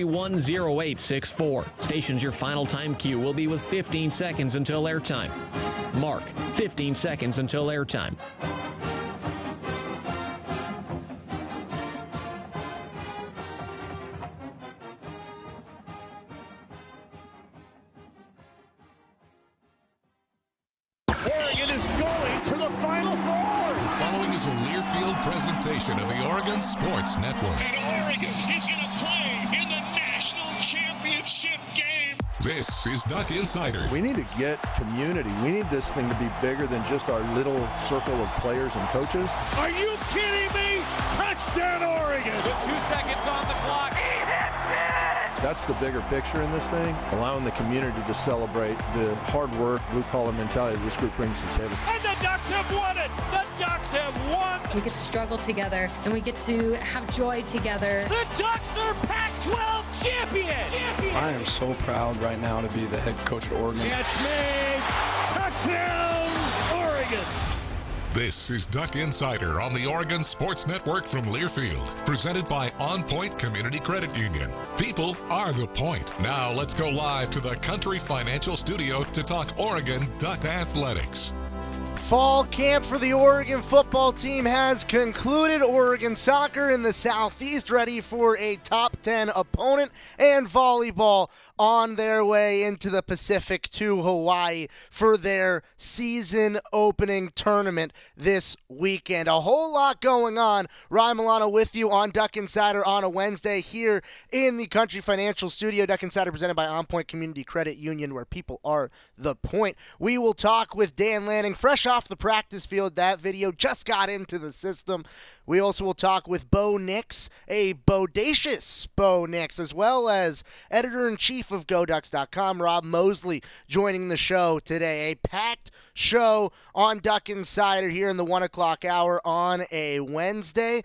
10864. Station's your final time cue will be with 15 seconds until airtime. Mark, 15 seconds until airtime. Oregon is going to the Final Four. The following is a Learfield presentation of the Oregon Sports Network. And Oregon is going to play in the national championship game. This is Duck Insider. We need to get community. We need this thing to be bigger than just our little circle of players and coaches. Are you kidding me? Touchdown, Oregon. With 2 seconds on the clock. He hits it! That's the bigger picture in this thing, allowing the community to celebrate the hard work, blue-collar mentality this group brings to the table. And the Ducks have won it. The Ducks have won. We get to struggle together, and we get to have joy together. The Ducks are Pac-12 champions. I am so proud right now to be the head coach at Oregon. Catch made. Touchdown, Oregon. This is Duck Insider on the Oregon Sports Network from Learfield, presented by OnPoint Community Credit Union. People are the point. Now let's go live to the Country Financial Studio to talk Oregon Duck Athletics. Fall camp for the Oregon football team has concluded. Oregon soccer in the Southeast ready for a top 10 opponent, and volleyball on their way into the Pacific to Hawaii for their season opening tournament this weekend. A whole lot going on. Ryan Milano with you on Duck Insider on a Wednesday here in the Country Financial Studio. Duck Insider presented by OnPoint Community Credit Union, where people are the point. We will talk with Dan Lanning, fresh off the practice field. That video just got into the system. We also will talk with Bo Nix, a bodacious Bo Nix, as well as editor-in-chief of GoDucks.com, Rob Moseley, joining the show today. A packed show on Duck Insider here in the 1 o'clock hour on a Wednesday,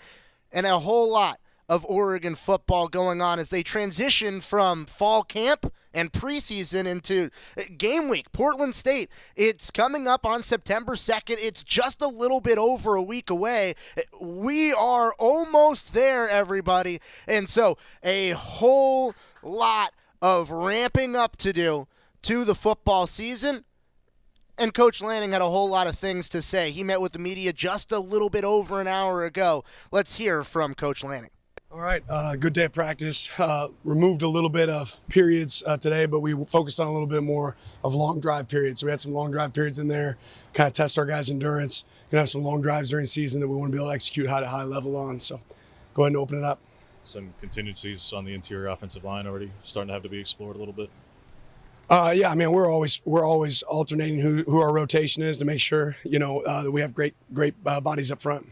and a whole lot of Oregon football going on as they transition from fall camp and preseason into game week. Portland State, it's coming up on September 2nd. It's just a little bit over a week away. We are almost there, everybody. And so a whole lot of ramping up to do to the football season. And Coach Lanning had a whole lot of things to say. He met with the media just a little bit over an hour ago. Let's hear from Coach Lanning. All right, good day of practice. Removed a little bit of periods today, but we focused on a little bit more of long drive periods. So we had some long drive periods in there, kind of test our guys' endurance. Going to have some long drives during the season that we want to be able to execute high level on. So go ahead and open it up. Some contingencies on the interior offensive line already starting to have to be explored a little bit. Yeah, I mean we're always alternating who our rotation is to make sure that we have great bodies up front.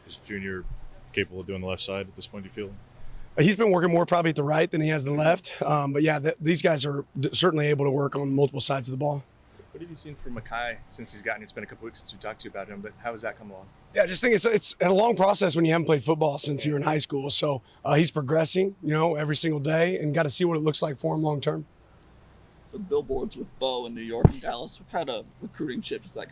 Is Junior capable of doing the left side at this point, do you feel? He's been working more probably at the right than he has the left. But yeah, these guys are certainly able to work on multiple sides of the ball. What have you seen from Makai since he's gotten? It's been a couple weeks since we talked to you about him, but how has that come along? Yeah, I just think it's a long process when you haven't played football since you were in high school. So he's progressing, every single day, and got to see what it looks like for him long term. The billboards with Bo in New York and Dallas, what kind of recruiting chip does that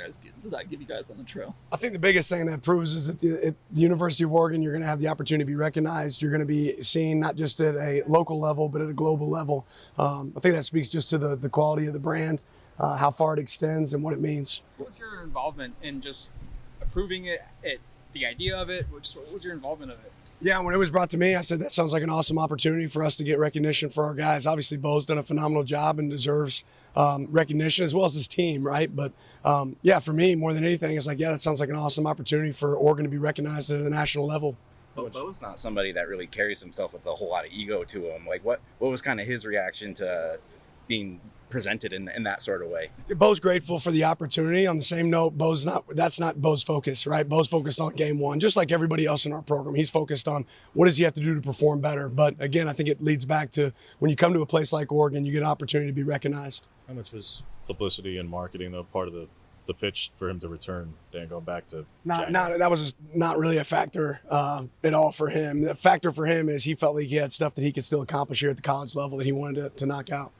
give you guys on the trail? I think the biggest thing that proves is at the University of Oregon, you're going to have the opportunity to be recognized. You're going to be seen not just at a local level, but at a global level. I think that speaks just to the quality of the brand, how far it extends, and what it means. What was your involvement in just approving it, the idea of it? What was your involvement of it? Yeah, when it was brought to me, I said that sounds like an awesome opportunity for us to get recognition for our guys. Obviously, Bo's done a phenomenal job and deserves recognition as well as his team, right? But yeah, for me, more than anything, it's like, yeah, that sounds like an awesome opportunity for Oregon to be recognized at a national level. Bo's not somebody that really carries himself with a whole lot of ego to him. Like, what was kind of his reaction to being presented in that sort of way? Bo's grateful for the opportunity. On the same note, that's not Bo's focus, right? Bo's focused on game one, just like everybody else in our program. He's focused on what does he have to do to perform better. But again, I think it leads back to when you come to a place like Oregon, you get an opportunity to be recognized. How much was publicity and marketing though part of the pitch for him to return, then going back to that was just not really a factor at all for him. The factor for him is he felt like he had stuff that he could still accomplish here at the college level that he wanted to knock out.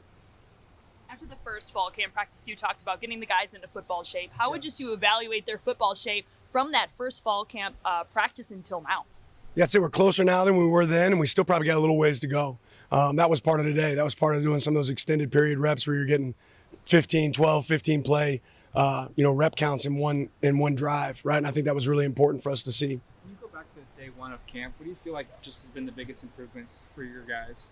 After the first fall camp practice, you talked about getting the guys into football shape. How would you evaluate their football shape from that first fall camp practice until now? Yeah, I'd say we're closer now than we were then, and we still probably got a little ways to go. That was part of today. That was part of doing some of those extended period reps where you're getting 15, 12, 15 play, rep counts in one drive, right? And I think that was really important for us to see. When you go back to day one of camp, what do you feel like just has been the biggest improvements for your guys?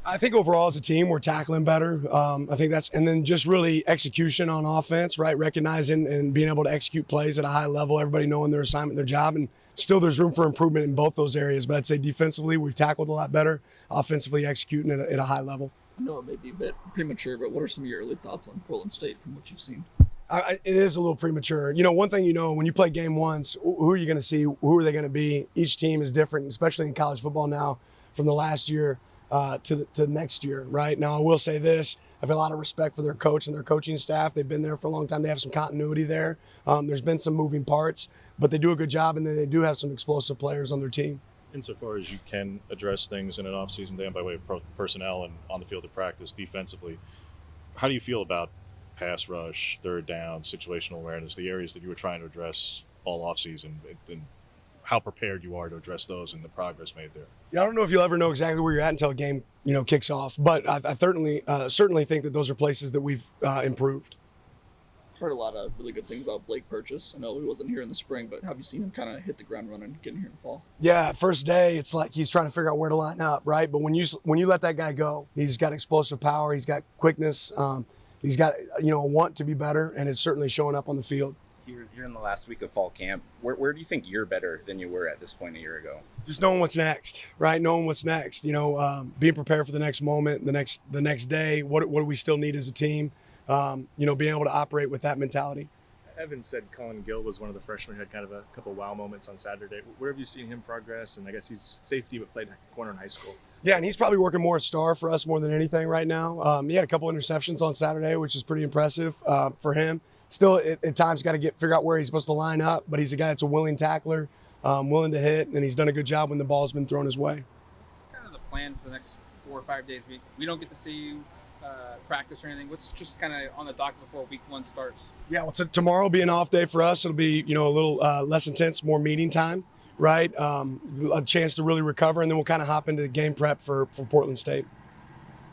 I think overall as a team, we're tackling better. I think and then just really execution on offense, right? Recognizing and being able to execute plays at a high level, everybody knowing their assignment, their job, and still there's room for improvement in both those areas. But I'd say defensively, we've tackled a lot better, offensively executing at a high level. I know it may be a bit premature, but what are some of your early thoughts on Portland State from what you've seen? It is a little premature. One thing when you play game ones, who are you going to see? Who are they going to be? Each team is different, especially in college football now from the last year to next year, right? Now, I will say this. I have a lot of respect for their coach and their coaching staff. They've been there for a long time. They have some continuity there. There's been some moving parts, but they do a good job, and then they do have some explosive players on their team. Insofar as you can address things in an off-season, Dan, by way of personnel and on the field of practice defensively, how do you feel about pass rush, third down, situational awareness, the areas that you were trying to address all off-season, and how prepared you are to address those and the progress made there? Yeah, I don't know if you'll ever know exactly where you're at until a game, kicks off. But I certainly think that those are places that we've improved. Heard a lot of really good things about Blake Purchase. I know he wasn't here in the spring, but have you seen him kind of hit the ground running, getting here in the fall? Yeah, first day, it's like he's trying to figure out where to line up, right? But when you let that guy go, he's got explosive power, he's got quickness, he's got a want to be better, and it's certainly showing up on the field. You're in the last week of fall camp. Where do you think you're better than you were at this point a year ago? Just knowing what's next, right? Knowing what's next. Being prepared for the next moment, the next day. What do we still need as a team? Being able to operate with that mentality. Evan said Colin Gill was one of the freshmen who had kind of a couple wow moments on Saturday. Where have you seen him progress? And I guess he's safety, but played corner in high school. Yeah, and he's probably working more at star for us more than anything right now. He had a couple interceptions on Saturday, which is pretty impressive for him. Still, at times, got to figure out where he's supposed to line up, but he's a guy that's a willing tackler, willing to hit, and he's done a good job when the ball's been thrown his way. What's kind of the plan for the next 4 or 5 days? We don't get to see you practice or anything. What's just kind of on the dock before week 1 starts? Yeah, well, tomorrow will be an off day for us. It'll be, a little less intense, more meeting time, right? A chance to really recover, and then we'll kind of hop into game prep for Portland State.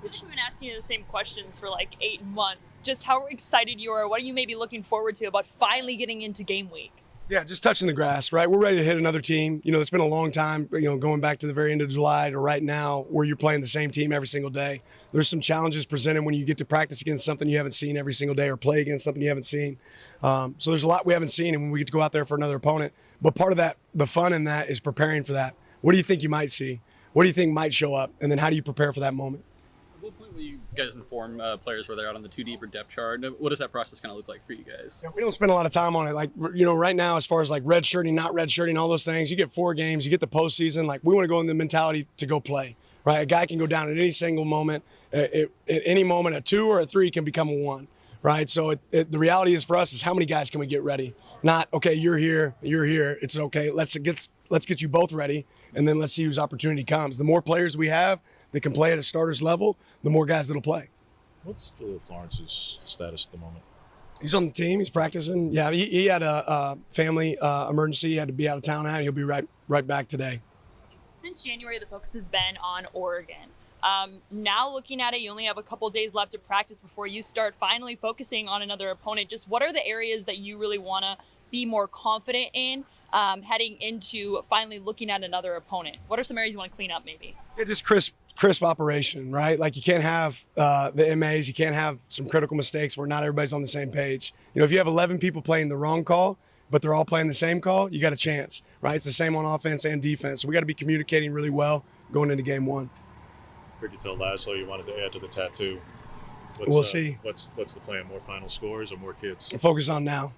We've been asking you the same questions for like 8 months. Just how excited you are. What are you maybe looking forward to about finally getting into game week? Yeah, just touching the grass, right? We're ready to hit another team. It's been a long time, going back to the very end of July to right now where you're playing the same team every single day. There's some challenges presented when you get to practice against something you haven't seen every single day or play against something you haven't seen. So there's a lot we haven't seen, and when we get to go out there for another opponent. But part of that, the fun in that is preparing for that. What do you think you might see? What do you think might show up? And then how do you prepare for that moment? At what point will you guys inform players where they're out on the 2-deep or depth chart? What does that process kind of look like for you guys? Yeah, we don't spend a lot of time on it. Like, right now, as far as like red shirting, not red shirting, all those things, you get 4 games, you get the postseason. Like, we want to go in the mentality to go play, right? A guy can go down at any single moment. At any moment, a 2 or a 3 can become a 1, right? So the reality is for us is how many guys can we get ready? Not, okay, you're here. It's okay. Let's get you both ready, and then let's see whose opportunity comes. The more players we have that can play at a starter's level, the more guys that'll play. What's Jaleel Florence's status at the moment? He's on the team. He's practicing. Yeah, he had a family emergency. He had to be out of town. He'll be right back today. Since January, the focus has been on Oregon. Now looking at it, you only have a couple days left to practice before you start finally focusing on another opponent. Just what are the areas that you really want to be more confident in heading into finally looking at another opponent? What are some areas you want to clean up maybe? Yeah, just crisp operation, right? Like you can't have the MAs, you can't have some critical mistakes where not everybody's on the same page. If you have 11 people playing the wrong call, but they're all playing the same call, you got a chance, right? It's the same on offense and defense. So we got to be communicating really well going into game 1. Heard you tell Laszlo you wanted to add to the tattoo. We'll see. What's the plan? More final scores or more kids? Focus on now.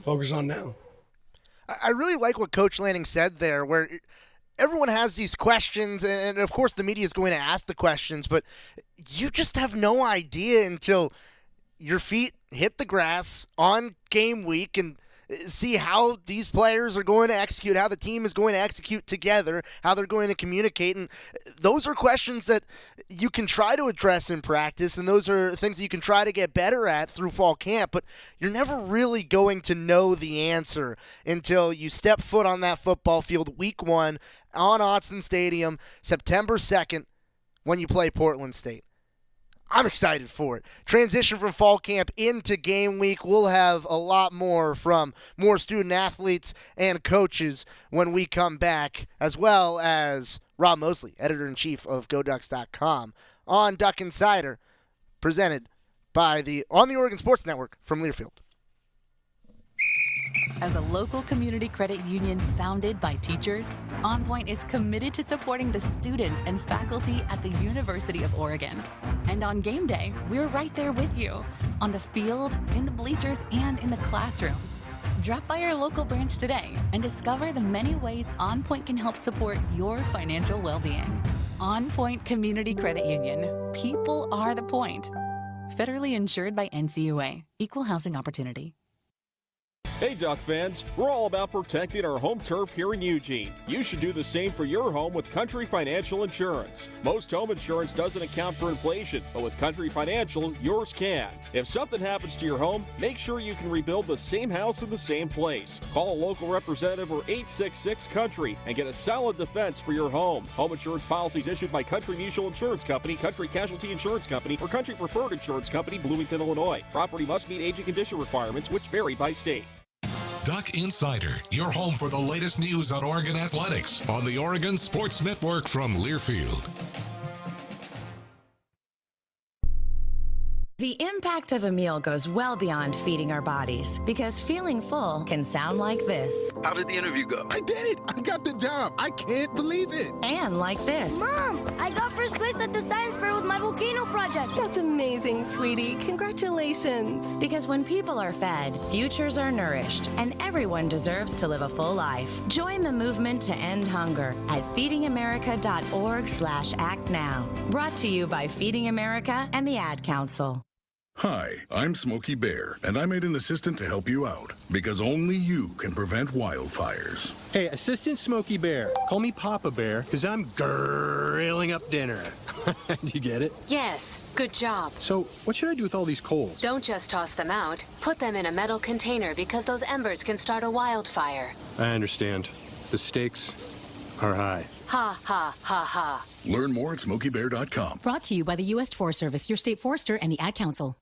Focus on now. I really like what Coach Lanning said there, where everyone has these questions, and of course the media is going to ask the questions, but you just have no idea until your feet hit the grass on game week, and see how these players are going to execute, how the team is going to execute together, how they're going to communicate. And those are questions that you can try to address in practice, and those are things that you can try to get better at through fall camp, but you're never really going to know the answer until you step foot on that football field week 1 on Autzen Stadium, September 2nd, when you play Portland State. I'm excited for it. Transition from fall camp into game week. We'll have a lot more from more student athletes and coaches when we come back, as well as Rob Moseley, editor-in-chief of GoDucks.com, on Duck Insider, presented by on the Oregon Sports Network from Learfield. As a local community credit union founded by teachers, OnPoint is committed to supporting the students and faculty at the University of Oregon. And on game day, we're right there with you, on the field, in the bleachers, and in the classrooms. Drop by our local branch today and discover the many ways OnPoint can help support your financial well-being. OnPoint Community Credit Union. People are the point. Federally insured by NCUA. Equal housing opportunity. Hey Duck fans, we're all about protecting our home turf here in Eugene. You should do the same for your home with Country Financial Insurance. Most home insurance doesn't account for inflation, but with Country Financial, yours can. If something happens to your home, make sure you can rebuild the same house in the same place. Call a local representative or 866-COUNTRY and get a solid defense for your home. Home insurance policies issued by Country Mutual Insurance Company, Country Casualty Insurance Company, or Country Preferred Insurance Company, Bloomington, Illinois. Property must meet age and condition requirements, which vary by state. Duck Insider, your home for the latest news on Oregon athletics on the Oregon Sports Network from Learfield. The impact of a meal goes well beyond feeding our bodies, because feeling full can sound like this. How did the interview go? I did it! I got the job! I can't believe it! And like this. Mom, I got first place at the science fair with my volcano project. That's amazing, sweetie. Congratulations. Because when people are fed, futures are nourished, and everyone deserves to live a full life. Join the movement to end hunger at feedingamerica.org/act now. Brought to you by Feeding America and the Ad Council. Hi, I'm Smokey Bear, and I made an assistant to help you out, because only you can prevent wildfires. Hey, Assistant Smokey Bear. Call me Papa Bear, because I'm grilling up dinner. Do you get it? Yes, good job. So, what should I do with all these coals? Don't just toss them out. Put them in a metal container, because those embers can start a wildfire. I understand. The stakes are high. Ha, ha, ha, ha. Learn more at SmokeyBear.com. Brought to you by the U.S. Forest Service, your state forester, and the Ad Council.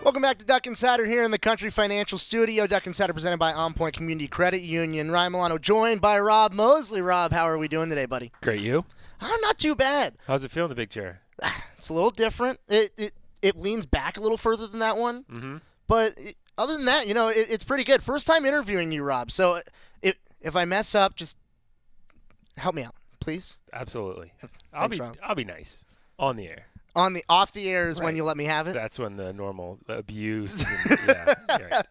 Welcome back to Duck Insider here in the Country Financial Studio. Duck Insider presented by OnPoint Community Credit Union. Ryan Milano joined by Rob Moseley. Rob, how are we doing today, buddy? Great, you? I'm not too bad. How's it feel in the big chair? It's a little different. It leans back a little further than that one. Mm-hmm. But other than that, it's pretty good. First time interviewing you, Rob. So if I mess up, just help me out, please. Absolutely. Thanks, I'll be nice on the air. Off the air is when you let me have it? That's when the normal abuse. Yeah, right.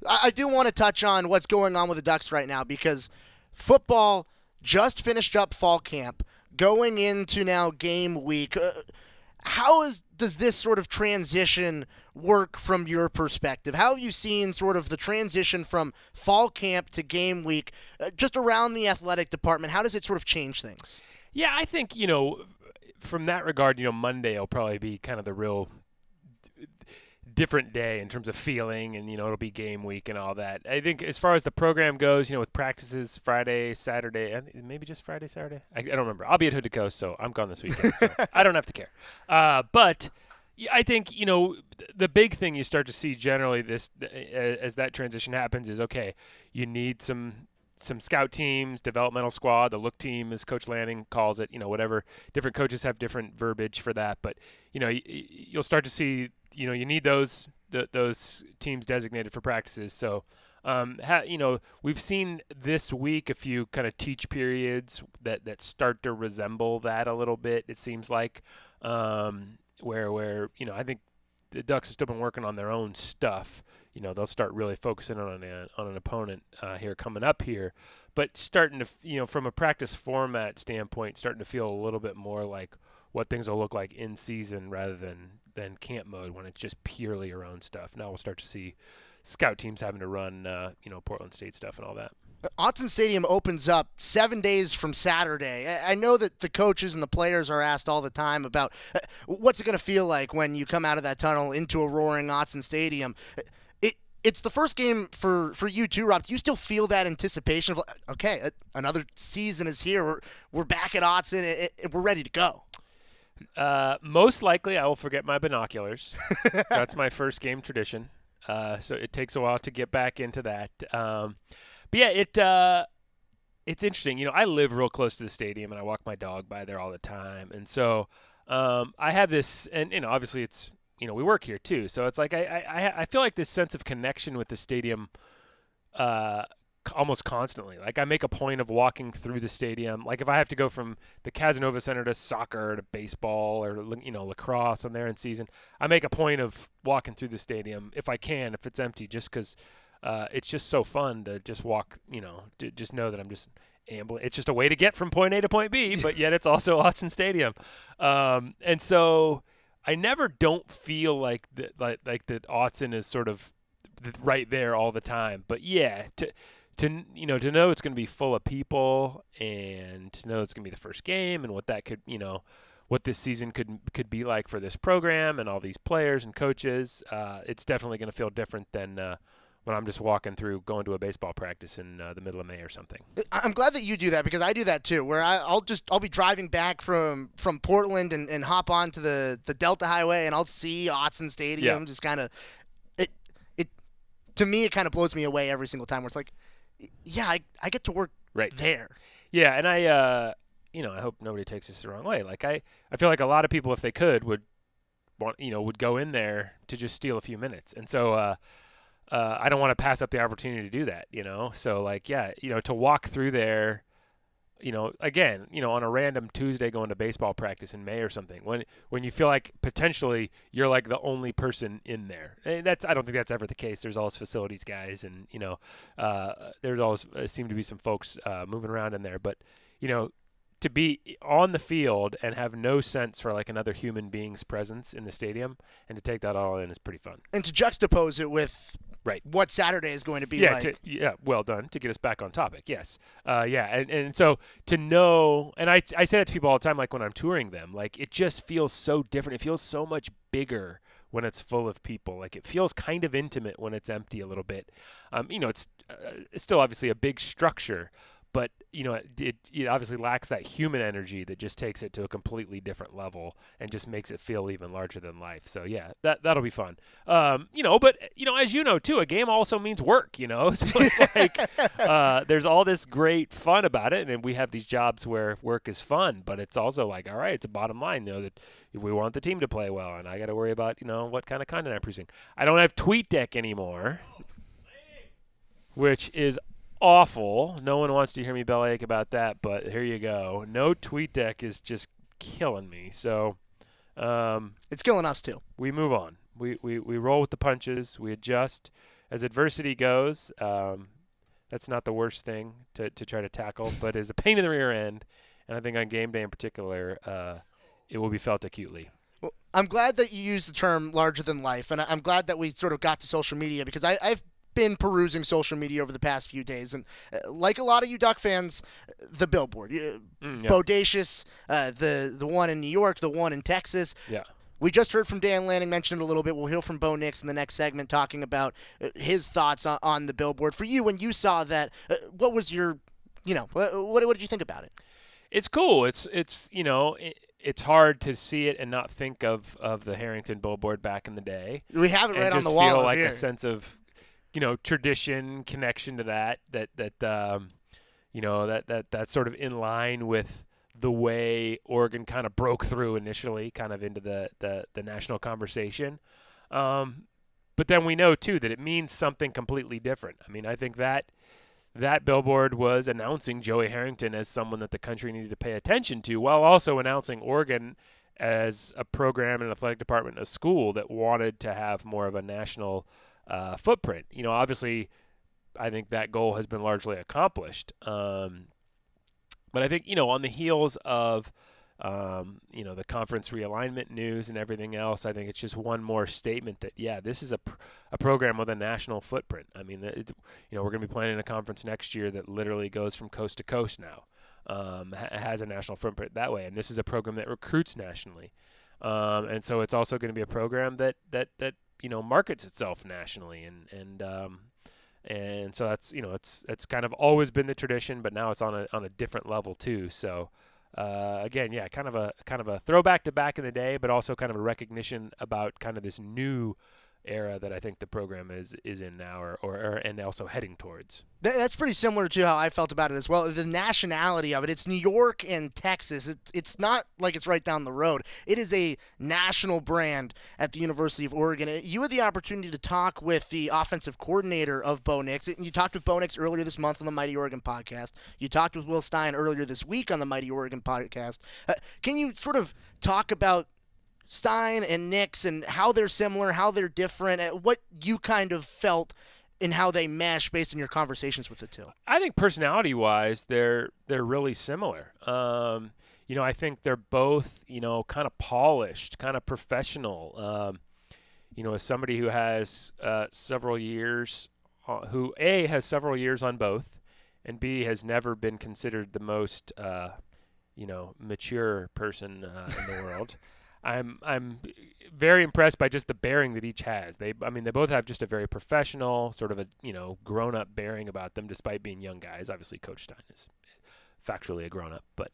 I do want to touch on what's going on with the Ducks right now, because football just finished up fall camp, going into now game week. How does this sort of transition work from your perspective? How have you seen sort of the transition from fall camp to game week just around the athletic department? How does it sort of change things? Yeah, I think, from that regard, Monday will probably be kind of the real different day in terms of feeling, and, it'll be game week and all that. I think as far as the program goes, with practices Friday, Saturday, maybe just Friday, Saturday. I don't remember. I'll be at Hood to Coast, so I'm gone this weekend. So I don't have to care. But I think, the big thing you start to see generally as that transition happens is, okay, you need some scout teams, developmental squad, the look team, as Coach Lanning calls it, whatever. Different coaches have different verbiage for that. But, you'll start to see, you need those teams designated for practices. So, we've seen this week a few kind of teach periods that start to resemble that a little bit, it seems like, where I think the Ducks have still been working on their own stuff, they'll start really focusing on an opponent here coming up here. But starting to, from a practice format standpoint, starting to feel a little bit more like what things will look like in season rather than camp mode when it's just purely your own stuff. Now we'll start to see scout teams having to run, Portland State stuff and all that. Autzen Stadium opens up 7 days from Saturday. I know that the coaches and the players are asked all the time about what's it going to feel like when you come out of that tunnel into a roaring Autzen Stadium. It's the first game for you too, Rob. Do you still feel that anticipation of, okay, another season is here. We're back at Autzen. We're ready to go. Most likely I will forget my binoculars. That's my first game tradition. So it takes a while to get back into that. But yeah, it's interesting. I live real close to the stadium, and I walk my dog by there all the time. And so I have this, and obviously it's, we work here too. So it's like I feel like this sense of connection with the stadium almost constantly. Like I make a point of walking through the stadium. Like if I have to go from the Casanova Center to soccer to baseball or lacrosse on there in season, I make a point of walking through the stadium if I can, if it's empty, just because it's just so fun to just walk. To just know that I'm just ambling. It's just a way to get from point A to point B, but yet it's also Autzen Stadium, and so I never don't feel like that Autzen is sort of right there all the time. But yeah, to know it's going to be full of people and to know it's going to be the first game and what that could, what this season could be like for this program and all these players and coaches, it's definitely going to feel different than when I'm just walking through, going to a baseball practice in the middle of May or something. I'm glad that you do that because I do that too, where I'll be driving back from Portland and hop onto the Delta Highway and I'll see Autzen Stadium just kind of it to me it kind of blows me away every single time where it's like, yeah, I get to work right there. Yeah, and I hope nobody takes this the wrong way. Like I feel like a lot of people, if they could, would go in there to just steal a few minutes, and so I don't want to pass up the opportunity to do that. So like to walk through there, again, on a random Tuesday going to baseball practice in May or something, when you feel like potentially you're like the only person in there. And I don't think that's ever the case. There's always facilities guys, and there's always seem to be some folks moving around in there. But to be on the field and have no sense for like another human being's presence in the stadium and to take that all in is pretty fun. And to juxtapose it with what Saturday is going to be like. Well done. To get us back on topic, yes. And so to know, and I say that to people all the time, like when I'm touring them, like it just feels so different. It feels so much bigger when it's full of people. Like it feels kind of intimate when it's empty a little bit. It's still obviously a big structure, but it obviously lacks that human energy that just takes it to a completely different level and just makes it feel even larger than life. So yeah, that'll be fun. But as you know too, a game also means work. So it's like there's all this great fun about it, and we have these jobs where work is fun, but it's also like, all right, it's a bottom line, that if we want the team to play well, and I got to worry about what kind of content I'm producing. I don't have TweetDeck anymore, which is awful. No one wants to hear me bellyache about that, but here you go. No TweetDeck is just killing me. So it's killing us too. We move on. We roll with the punches. We adjust as adversity goes. That's not the worst thing to try to tackle, but is a pain in the rear end. And I think on game day in particular, it will be felt acutely. Well, I'm glad that you used the term larger than life, and I'm glad that we sort of got to social media because I've been perusing social media over the past few days, and like a lot of you Duck fans, the billboard, bodacious, the one in New York, the one in Texas. Yeah. We just heard from Dan Lanning, mentioned it a little bit. We'll hear from Bo Nix in the next segment talking about his thoughts on the billboard. For you, when you saw that, what was your, what did you think about it? It's cool. It's hard to see it and not think of the Harrington billboard back in the day. We have it right on the wall. And just feel like here. A sense of tradition, connection to that that's sort of in line with the way Oregon kind of broke through initially, kind of into the national conversation. But then we know too that it means something completely different. I mean, I think that billboard was announcing Joey Harrington as someone that the country needed to pay attention to, while also announcing Oregon as a program, an athletic department, a school that wanted to have more of a national footprint. Obviously, I think that goal has been largely accomplished. But I think, on the heels of, the conference realignment news and everything else, I think it's just one more statement that, this is a program with a national footprint. I mean, we're going to be playing in a conference next year that literally goes from coast to coast now, has a national footprint that way. And this is a program that recruits nationally. And so it's also going to be a program that markets itself nationally. And so that's, it's kind of always been the tradition, but now it's on a different level too. So, again, kind of a throwback to back in the day, but also kind of a recognition about kind of this new era that I think the program is in now, or and also heading towards. That's pretty similar to how I felt about it as well. The nationality of it, it's New York and Texas. It's not like it's right down the road. It is a national brand at the University of Oregon. You had the opportunity to talk with the offensive coordinator of Bo Nix. You talked with Bo Nix earlier this month on the Mighty Oregon podcast. You talked with Will Stein earlier this week on the Mighty Oregon podcast. Can you sort of talk about Stein and Nix and how they're similar, how they're different, what you kind of felt and how they mesh based on your conversations with the two? I think personality-wise, they're really similar. I think they're both, kind of polished, kind of professional. As somebody who has several years, who A, has several years on both, and B, has never been considered the most, mature person in the world. I'm very impressed by just the bearing that each has. They both have just a very professional, sort of a, grown-up bearing about them, despite being young guys. Obviously, Coach Stein is factually a grown-up, but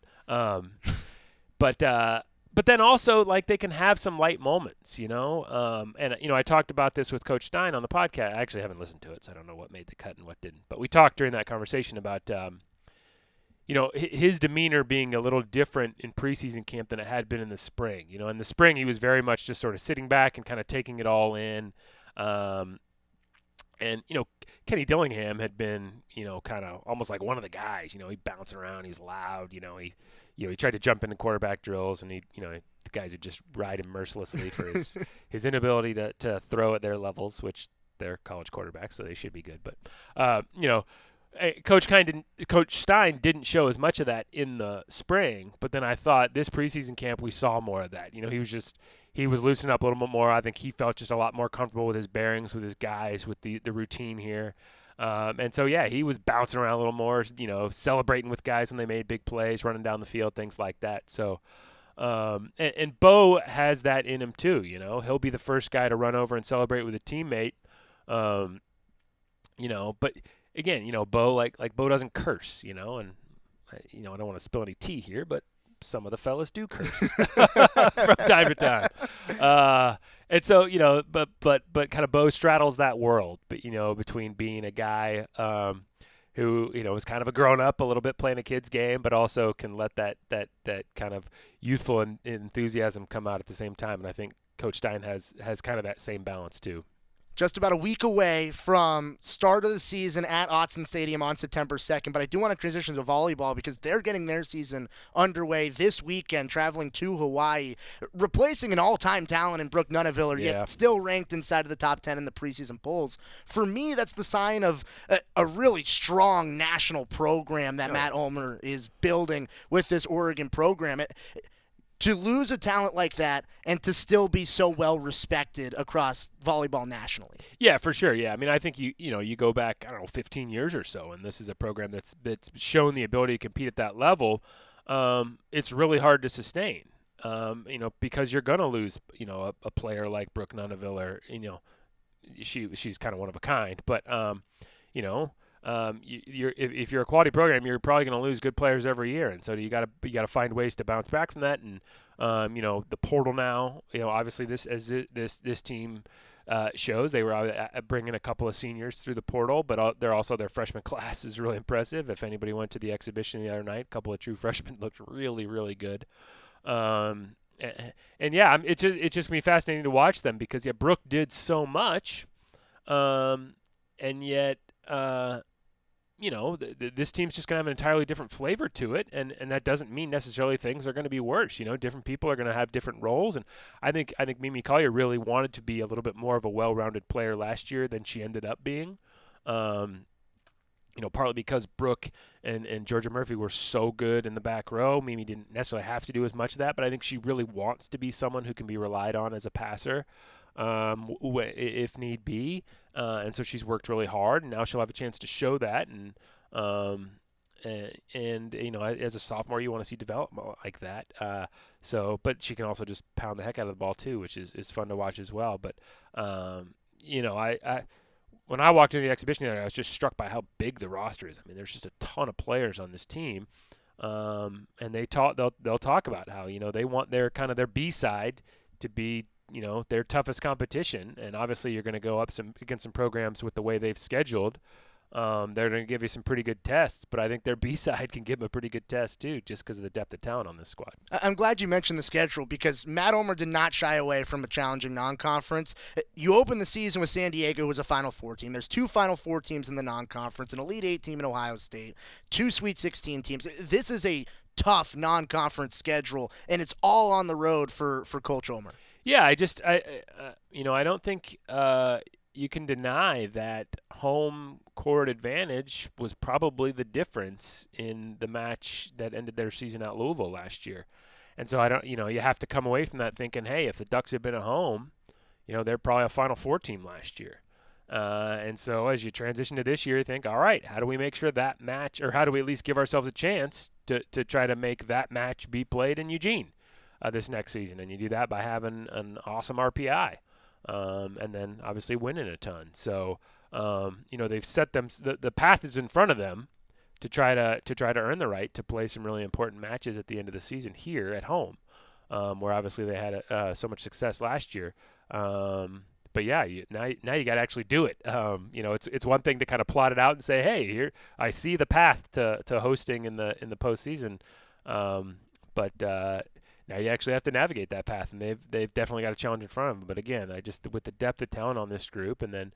then also, like, they can have some light moments, and I talked about this with Coach Stein on the podcast. I actually haven't listened to it, so I don't know what made the cut and what didn't. But we talked during that conversation about his demeanor being a little different in preseason camp than it had been in the spring. In the spring, he was very much just sort of sitting back and kind of taking it all in. And Kenny Dillingham had been, kind of almost like one of the guys. He bouncing around, he's loud. He tried to jump into quarterback drills, and the guys would just ride him mercilessly for his inability to throw at their levels, which they're college quarterbacks, so they should be good. But Coach Stein didn't show as much of that in the spring, but then I thought this preseason camp we saw more of that. He was loosening up a little bit more. I think he felt just a lot more comfortable with his bearings, with his guys, with the routine here. And so, he was bouncing around a little more, celebrating with guys when they made big plays, running down the field, things like that. So, and Bo has that in him too. He'll be the first guy to run over and celebrate with a teammate. But again, Bo like Bo doesn't curse, and I don't want to spill any tea here, but some of the fellas do curse from time to time. And so, but kind of Bo straddles that world, but between being a guy who is kind of a grown up a little bit playing a kid's game, but also can let that kind of youthful enthusiasm come out at the same time. And I think Coach Stein has kind of that same balance too. Just about a week away from start of the season at Autzen Stadium on September 2nd. But I do want to transition to volleyball because they're getting their season underway this weekend, traveling to Hawaii, replacing an all-time talent in Brooke Nunaviller, yet still ranked inside of the top 10 in the preseason polls. For me, that's the sign of a really strong national program that Matt Ulmer is building with this Oregon program. To lose a talent like that and to still be so well respected across volleyball nationally. Yeah, for sure. Yeah, I think you go back 15 years or so, and this is a program that's shown the ability to compete at that level. It's really hard to sustain. Because you're gonna lose a player like Brooke Nunaviller. She's kind of one of a kind, but if you're a quality program, you're probably going to lose good players every year, and so you got to find ways to bounce back from that. And the portal now, obviously this team shows they were bringing a couple of seniors through the portal, but their freshman class is really impressive. If anybody went to the exhibition the other night, a couple of true freshmen looked really, really good. It's just gonna be fascinating to watch them because Brooke did so much, and yet. this team's just going to have an entirely different flavor to it, and that doesn't mean necessarily things are going to be worse. Different people are going to have different roles, and I think Mimi Collier really wanted to be a little bit more of a well-rounded player last year than she ended up being. Partly because Brooke and Georgia Murphy were so good in the back row. Mimi didn't necessarily have to do as much of that, but I think she really wants to be someone who can be relied on as a passer if need be. And so she's worked really hard, and now she'll have a chance to show that. And as a sophomore, you want to see development like that. But she can also just pound the heck out of the ball too, which is fun to watch as well. But when I walked into the exhibition area, I was just struck by how big the roster is. I mean, there's just a ton of players on this team, and they'll talk about how they want their B side to be their toughest competition, and obviously you're going to go up against some programs with the way they've scheduled. They're going to give you some pretty good tests, but I think their B side can give them a pretty good test too, just because of the depth of talent on this squad. I'm glad you mentioned the schedule because Matt Ulmer did not shy away from a challenging non-conference. You open the season with San Diego, who was a Final Four team. There's 2 Final Four teams in the non-conference, an Elite 8 team in Ohio State, 2 Sweet 16 teams. This is a tough non-conference schedule, and it's all on the road for Coach Ulmer. Yeah, I don't think you can deny that home court advantage was probably the difference in the match that ended their season at Louisville last year. And so you have to come away from that thinking, hey, if the Ducks had been at home, they're probably a Final Four team last year. And so as you transition to this year, you think, all right, how do we make sure that match, or how do we at least give ourselves a chance to try to make that match be played in Eugene this next season? And you do that by having an awesome RPI. And then obviously winning a ton. So, they've set them, the path is in front of them to try to earn the right to play some really important matches at the end of the season here at home, where obviously they had so much success last year. But yeah, now you got to actually do it. It's one thing to kind of plot it out and say, hey, here I see the path to hosting in the postseason. But now you actually have to navigate that path, and they've definitely got a challenge in front of them. But again, with the depth of talent on this group, and then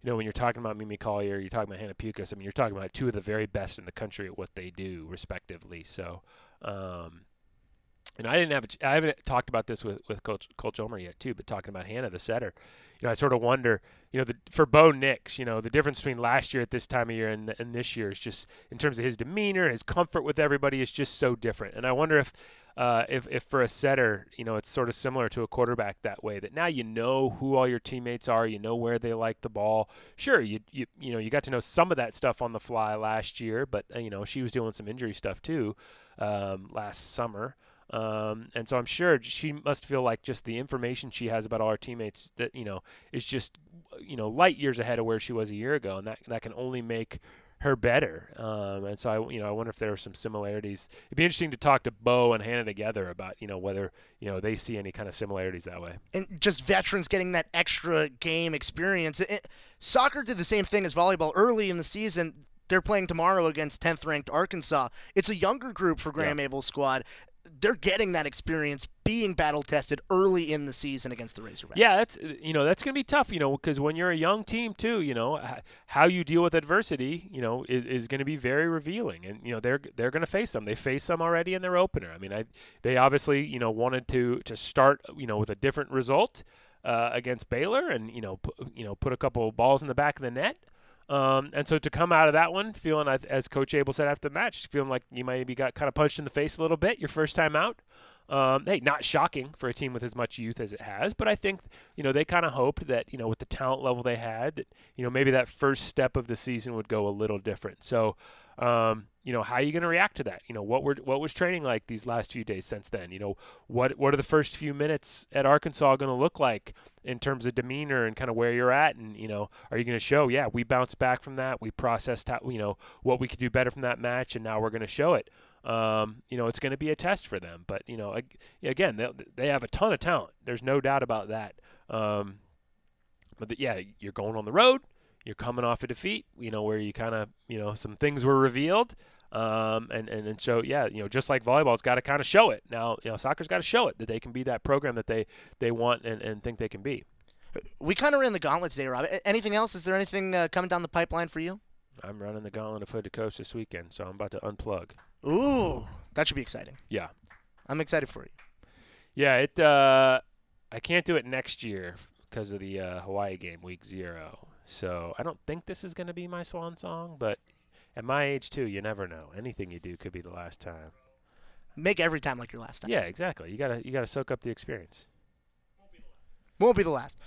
when you're talking about Mimi Collier, you're talking about Hannah Pukas. I mean, you're talking about 2 of the very best in the country at what they do, respectively. So, and I haven't talked about this with Coach Ulmer yet too, but talking about Hannah, the setter, I sort of wonder, for Bo Nix, the difference between last year at this time of year and this year is just in terms of his demeanor, his comfort with everybody is just so different. And I wonder if for a setter, it's sort of similar to a quarterback that way, that now you know who all your teammates are, where they like the ball. Sure, you got to know some of that stuff on the fly last year, but she was dealing with some injury stuff too last summer. And so I'm sure she must feel like just the information she has about all her teammates that, is just, light years ahead of where she was a year ago. And that can only make her better. And so I wonder if there are some similarities. It'd be interesting to talk to Bo and Hannah together about, whether, they see any kind of similarities that way. And just veterans getting that extra game experience. Soccer did the same thing as volleyball early in the season. They're playing tomorrow against 10th ranked Arkansas. It's a younger group for Graham Abel's squad. They're getting that experience being battle tested early in the season against the Razorbacks. Yeah, that's going to be tough, because when you're a young team too, how you deal with adversity, is going to be very revealing. And they're going to face them. They faced them already in their opener. I mean, they obviously wanted to start with a different result against Baylor, and put a couple of balls in the back of the net. And so to come out of that one feeling, as Coach Abel said after the match, feeling like you maybe got kind of punched in the face a little bit your first time out. Hey, not shocking for a team with as much youth as it has, but I think, they kind of hoped that, with the talent level they had, that, maybe that first step of the season would go a little different. So, how are you going to react to that? What was training like these last few days since then? What are the first few minutes at Arkansas going to look like in terms of demeanor and kind of where you're at? And, are you going to show, yeah, we bounced back from that. We processed, what we could do better from that match, and now we're going to show it. It's going to be a test for them. But, again, they have a ton of talent. There's no doubt about that. You're going on the road. You're coming off a defeat, where you kind of, some things were revealed. And so, just like volleyball's got to kind of show it. Now, soccer's got to show it that they can be that program that they want and think they can be. We kind of ran the gauntlet today, Rob. Anything else? Is there anything coming down the pipeline for you? I'm running the gauntlet of hood to coast this weekend, so I'm about to unplug. Ooh, that should be exciting. Yeah. I'm excited for you. Yeah, I can't do it next year because of the Hawaii game, week 0. So I don't think this is going to be my swan song, but at my age, too, you never know. Anything you do could be the last time. Make every time like your last time. Yeah, exactly. You gotta soak up the experience. Won't be the last.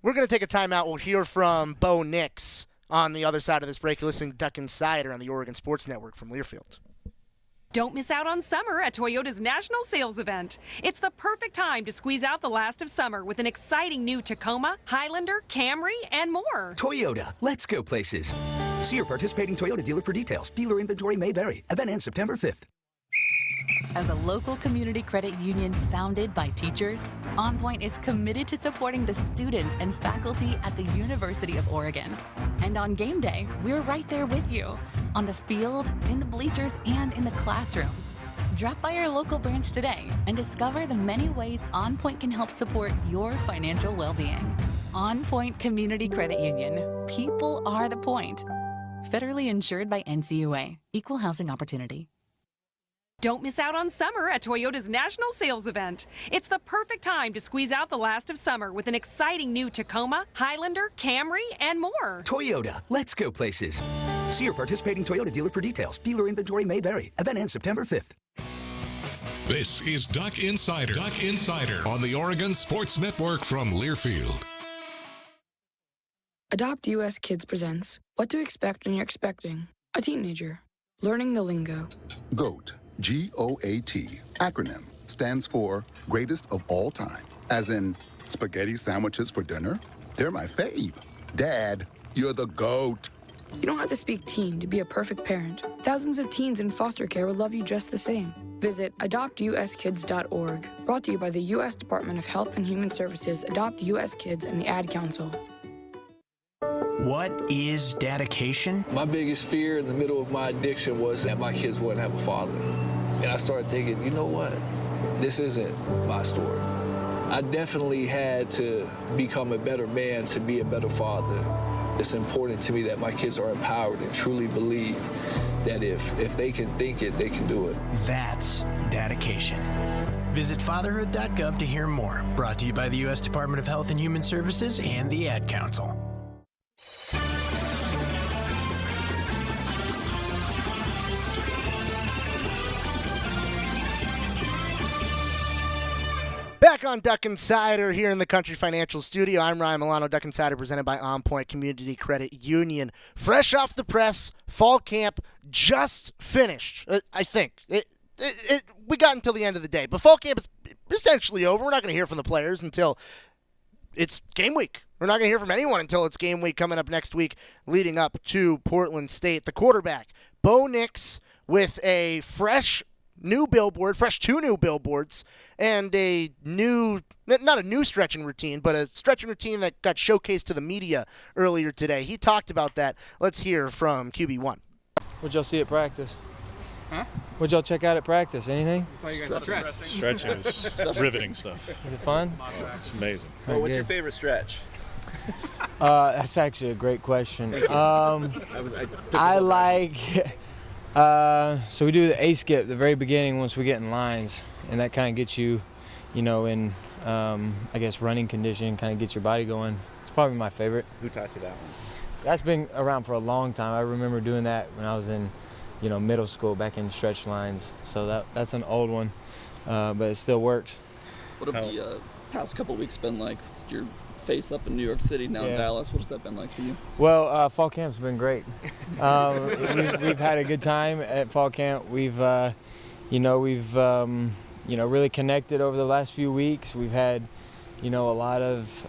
We're going to take a timeout. We'll hear from Bo Nix on the other side of this break. You're listening to Duck Insider on the Oregon Sports Network from Learfield. Don't miss out on summer at Toyota's National Sales Event. It's the perfect time to squeeze out the last of summer with an exciting new Tacoma, Highlander, Camry, and more. Toyota, let's go places. See your participating Toyota dealer for details. Dealer inventory may vary. Event ends September 5th. As a local community credit union founded by teachers, OnPoint is committed to supporting the students and faculty at the University of Oregon. And on game day, we're right there with you, on the field, in the bleachers, and in the classrooms. Drop by our local branch today and discover the many ways OnPoint can help support your financial well-being. OnPoint Community Credit Union. People are the point. Federally insured by NCUA. Equal housing opportunity. Don't miss out on summer at Toyota's National Sales Event. It's the perfect time to squeeze out the last of summer with an exciting new Tacoma, Highlander, Camry, and more. Toyota, let's go places. See your participating Toyota dealer for details. Dealer inventory may vary. Event ends September 5th. This is Duck Insider. Duck Insider on the Oregon Sports Network from Learfield. Adopt US Kids presents What to Expect When You're Expecting a Teenager. Learning the lingo. GOAT, G-O-A-T, acronym, stands for Greatest of All Time. As in, spaghetti sandwiches for dinner? They're my fave. Dad, you're the GOAT. You don't have to speak teen to be a perfect parent. Thousands of teens in foster care will love you just the same. Visit adoptuskids.org. Brought to you by the U.S. Department of Health and Human Services, Adopt U.S. Kids, and the Ad Council. What is dedication? My biggest fear in the middle of my addiction was that my kids wouldn't have a father. And I started thinking, you know what? This isn't my story. I definitely had to become a better man to be a better father. It's important to me that my kids are empowered and truly believe that if they can think it, they can do it. That's dedication. Visit fatherhood.gov to hear more. Brought to you by the U.S. Department of Health and Human Services and the Ad Council. Back on Duck Insider here in the Country Financial Studio. I'm Ryan Milano. Duck Insider presented by OnPoint Community Credit Union. Fresh off the press, fall camp just finished, I think. We got until the end of the day, but fall camp is essentially over. We're not going to hear from the players until it's game week. We're not going to hear from anyone until it's game week coming up next week leading up to Portland State. The quarterback, Bo Nix, with a fresh two new billboards, and a new, not a new stretching routine, but a stretching routine that got showcased to the media earlier today. He talked about that. Let's hear from QB1. What'd y'all see at practice? Huh? What'd y'all check out at practice? Anything? Stretching is riveting stuff. Is it fun? Yeah, it's amazing. Well, what's your favorite stretch? That's actually a great question. I like... so we do the A-skip at the very beginning once we get in lines, and that kind of gets you, in, I guess, running condition, kind of gets your body going. It's probably my favorite. Who taught you that one? That's been around for a long time. I remember doing that when I was in, middle school, back in stretch lines. So that's an old one, but it still works. What have the past couple weeks been like? Your face up in New York City, now in Dallas. What has that been like for you? Well, fall camp's been great. We've had a good time at fall camp. We've really connected over the last few weeks. We've had, a lot of,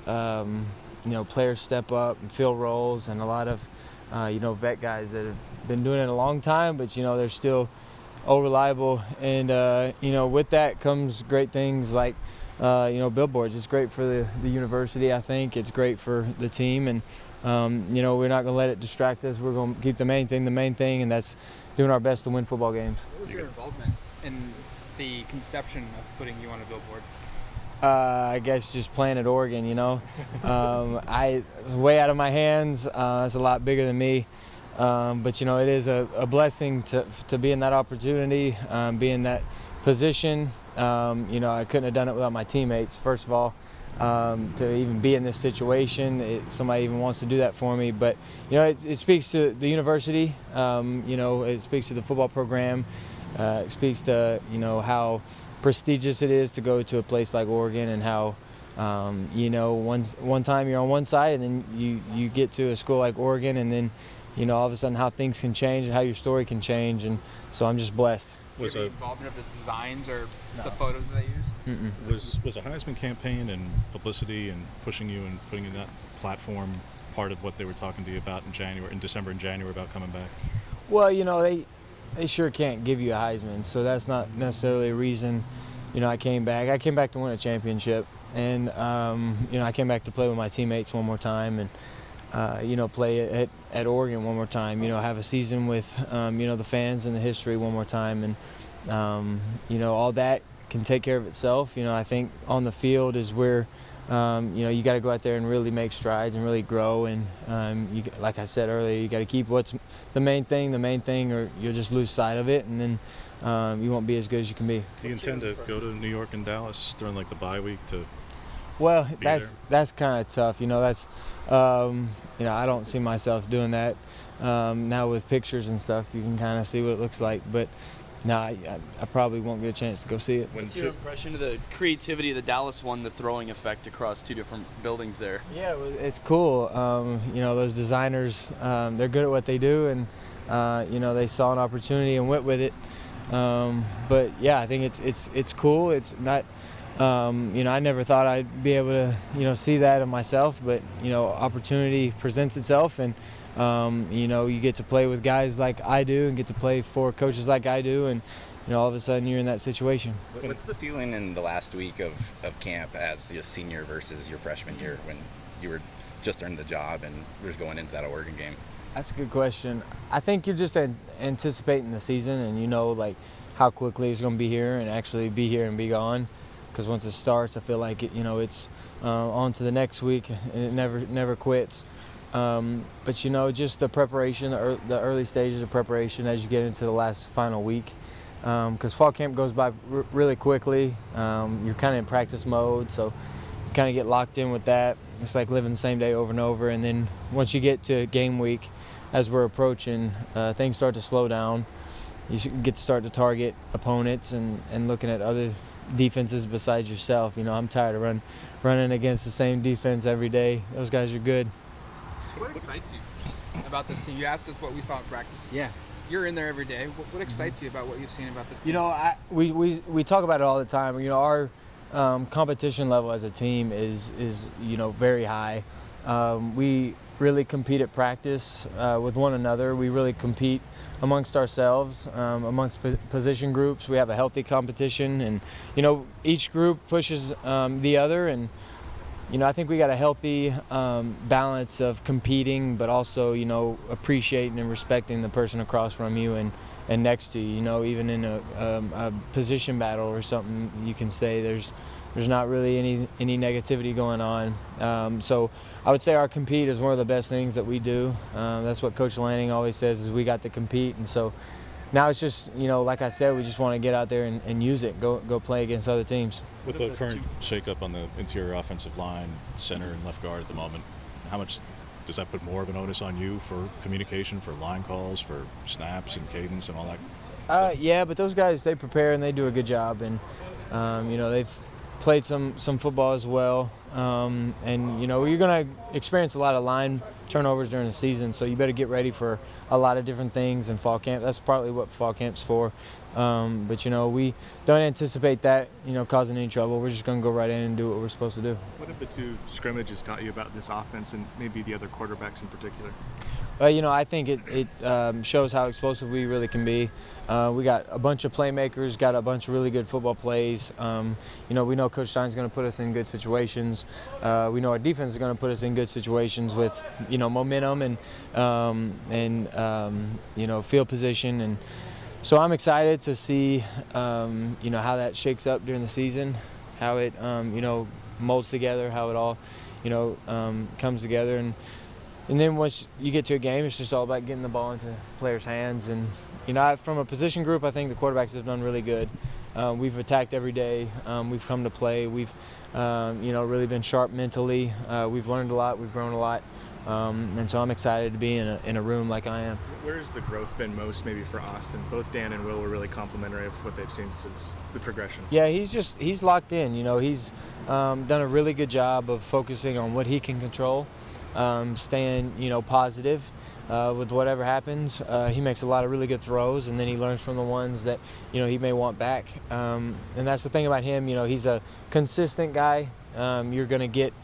players step up and fill roles, and a lot of, vet guys that have been doing it a long time, but, they're still reliable. And, with that comes great things like, billboards. It's great for the university, I think. It's great for the team, and we're not going to let it distract us. We're going to keep the main thing, and that's doing our best to win football games. What was your involvement in the conception of putting you on a billboard? I guess just playing at Oregon, I was way out of my hands. It's a lot bigger than me. But it is a blessing to be in that opportunity, be in that position. I couldn't have done it without my teammates, first of all. To even be in this situation, somebody even wants to do that for me. But it speaks to the university. It speaks to the football program. It speaks to how prestigious it is to go to a place like Oregon, and how one time you're on one side, and then you get to a school like Oregon, and then all of a sudden how things can change and how your story can change. And so I'm just blessed. Was the involvement of the designs or the photos that they used? Was a Heisman campaign and publicity and pushing you and putting in that platform part of what they were talking to you about in December and January about coming back? Well, they sure can't give you a Heisman, so that's not necessarily a reason. I came back. I came back to win a championship, and I came back to play with my teammates one more time, and play at Oregon one more time. Have a season with the fans and the history one more time, and all that can take care of itself. I think on the field is where you got to go out there and really make strides and really grow. And like I said earlier, you got to keep what's the main thing, or you'll just lose sight of it, and then you won't be as good as you can be. Do you intend to go to New York and Dallas during the bye week to? Well, that's kind of tough. That's I don't see myself doing that. Now with pictures and stuff, you can kind of see what it looks like. But no, I probably won't get a chance to go see it. What's your impression of the creativity of the Dallas one, the throwing effect across two different buildings there? Yeah, it's cool. Those designers, they're good at what they do, and they saw an opportunity and went with it. But yeah, I think it's cool. It's not. I never thought I'd be able to, see that in myself, but, opportunity presents itself, and, you get to play with guys like I do and get to play for coaches like I do, and, all of a sudden you're in that situation. What's the feeling in the last week of camp as your senior versus your freshman year when you were just earned the job and were going into that Oregon game? That's a good question. I think you're just anticipating the season, and how quickly it's going to be here and actually be here and be gone. Because once it starts, I feel like it's on to the next week, and it never quits. But just the preparation, the early stages of preparation as you get into the last final week, because fall camp goes by really quickly. You're kind of in practice mode, so you kind of get locked in with that. It's like living the same day over and over. And then once you get to game week, as we're approaching, things start to slow down. You get to start to target opponents and looking at other defenses besides yourself. I'm tired of running against the same defense every day. Those guys are good. What excites you about this team? You asked us what we saw in practice. Yeah. You're in there every day. What excites you about what you've seen about this team? We talk about it all the time. Our competition level as a team is very high. We really compete at practice with one another. We really compete amongst ourselves, amongst position groups. We have a healthy competition, and each group pushes the other, and I think we got a healthy balance of competing, but also appreciating and respecting the person across from you and next to you. Even in a position battle or something, you can say there's not really any negativity going on. So I would say our compete is one of the best things that we do. That's what Coach Lanning always says, is we got to compete. And so now it's just, like I said, we just want to get out there and use it, go play against other teams. With the current shakeup on the interior offensive line, center and left guard at the moment, how much does that put more of an onus on you for communication, for line calls, for snaps and cadence and all that? Yeah, but those guys, they prepare and they do a good job. And, they've played some football as well, and you're going to experience a lot of line turnovers during the season, so you better get ready for a lot of different things in fall camp. That's probably what fall camp's for. But we don't anticipate that causing any trouble. We're just going to go right in and do what we're supposed to do. What have the two scrimmages taught you about this offense and maybe the other quarterbacks in particular? I think it shows how explosive we really can be. We got a bunch of playmakers, got a bunch of really good football plays. We know Coach Stein's going to put us in good situations. We know our defense is going to put us in good situations with momentum and field position. And so I'm excited to see how that shakes up during the season, how it molds together, how it all comes together. And And then once you get to a game, it's just all about getting the ball into players' hands. And, from a position group, I think the quarterbacks have done really good. We've attacked every day. We've come to play. We've, really been sharp mentally. We've learned a lot. We've grown a lot. And so I'm excited to be in a room like I am. Where has the growth been most maybe for Austin? Both Dan and Will were really complimentary of what they've seen since the progression. Yeah, he's locked in. He's done a really good job of focusing on what he can control, staying, positive with whatever happens. He makes a lot of really good throws, and then he learns from the ones that, he may want back. And that's the thing about him. He's a consistent guy. You're going to get,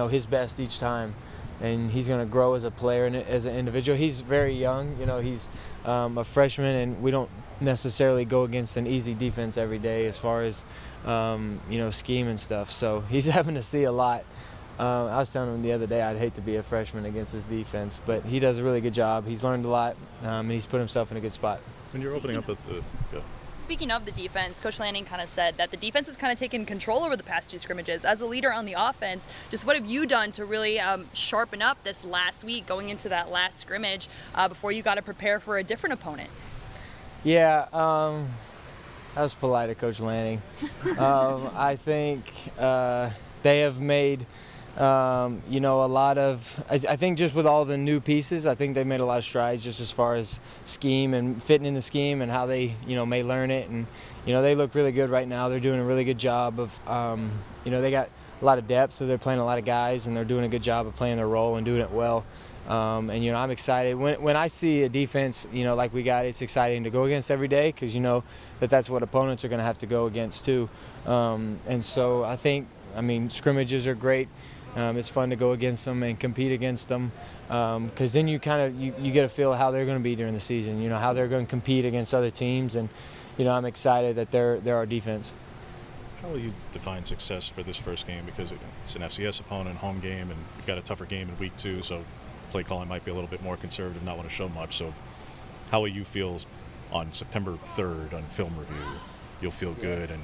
his best each time. And he's going to grow as a player and as an individual. He's very young. He's a freshman, and we don't necessarily go against an easy defense every day as far as, scheme and stuff. So he's having to see a lot. I was telling him the other day I'd hate to be a freshman against his defense, but he does a really good job. He's learned a lot, and he's put himself in a good spot. When you're opening up with Speaking of the defense, Coach Lanning kind of said that the defense has kind of taken control over the past 2 scrimmages. As a leader on the offense, just what have you done to really sharpen up this last week going into that last scrimmage before you got to prepare for a different opponent? Yeah, that was polite of Coach Lanning. I think they have made a lot of, I think just with all the new pieces, I think they've made a lot of strides just as far as scheme and fitting in the scheme and how they, may learn it. And, they look really good right now. They're doing a really good job of, they got a lot of depth, so they're playing a lot of guys, and they're doing a good job of playing their role and doing it well. And, I'm excited. When I see a defense, like we got, it's exciting to go against every day because that's what opponents are going to have to go against too. And so I think, scrimmages are great. It's fun to go against them and compete against them because then you get a feel of how they're going to be during the season, how they're going to compete against other teams. And, I'm excited that they're our defense. How will you define success for this first game? Because it's an FCS opponent, home game, and you've got a tougher game in week 2, so play calling might be a little bit more conservative, not want to show much. So how will you feel on September 3rd on film review? You'll feel good, and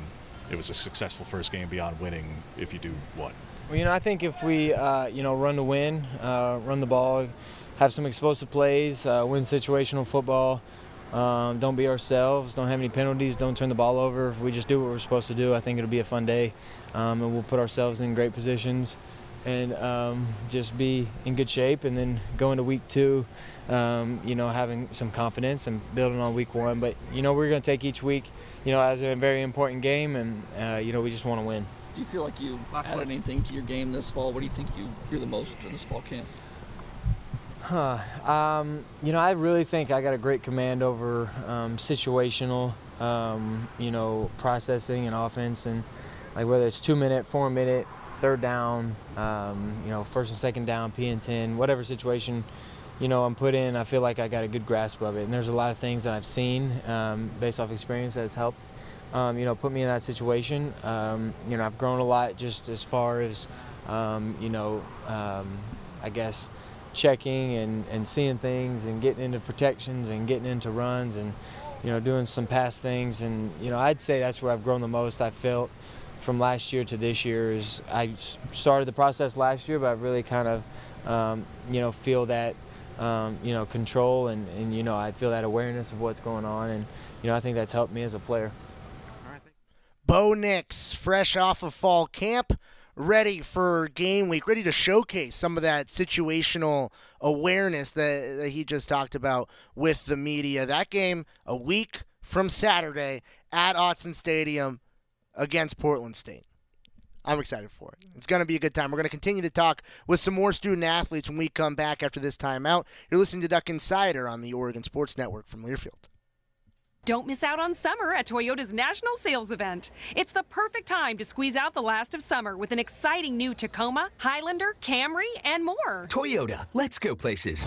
it was a successful first game beyond winning if you do what? Well, I think if we, run to win, run the ball, have some explosive plays, win situational football, don't be ourselves, don't have any penalties, don't turn the ball over. If we just do what we're supposed to do, I think it'll be a fun day, and we'll put ourselves in great positions and just be in good shape, and then go into week 2, having some confidence and building on week 1. But, we're going to take each week, as a very important game, and, we just want to win. Do you feel like you added anything to your game this fall? What do you think you grew the most in this fall camp? I really think I got a great command over situational, processing and offense, and like whether it's 2-minute, 4-minute, third down, first and second down, P and 10, whatever situation, I'm put in, I feel like I got a good grasp of it. And there's a lot of things that I've seen based off experience that has helped, put me in that situation. I've grown a lot just as far as, I guess, checking and seeing things and getting into protections and getting into runs and, doing some pass things. And, I'd say that's where I've grown the most. I felt from last year to this year is I started the process last year, but I really kind of, feel that, control and, I feel that awareness of what's going on. And, I think that's helped me as a player. Bo Nix, fresh off of fall camp, ready for game week, ready to showcase some of that situational awareness that he just talked about with the media. That game a week from Saturday at Autzen Stadium against Portland State. I'm excited for it. It's going to be a good time. We're going to continue to talk with some more student athletes when we come back after this timeout. You're listening to Duck Insider on the Oregon Sports Network from Learfield. Don't miss out on summer at Toyota's National Sales Event. It's the perfect time to squeeze out the last of summer with an exciting new Tacoma, Highlander, Camry, and more. Toyota, let's go places.